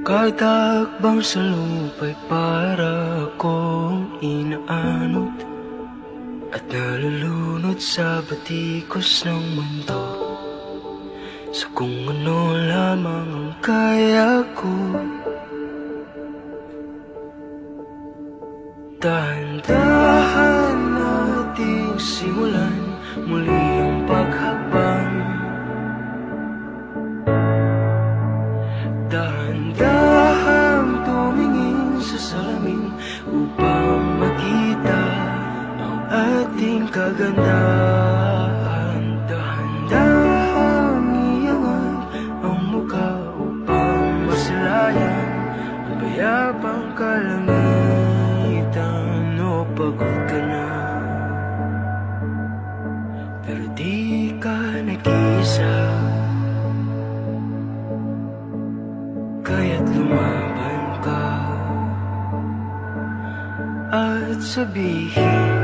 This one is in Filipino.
Kada hakbang sa lupa'y para akong inaanod at nalulunod sa batikos ng mundo, sa kung ano lamang ang kaya ko. Dahan-dahan nating simulan muli ang paghakbang. Dahan-dahan tumingin sa salamin upang makita ang ating kagandahan. Dahan-dahan iangat ang mukha upang masilayan ang payapang kalangitan. O pagod ka na, pero di ka nag-iisa, kaya't lumaban ka at sabihin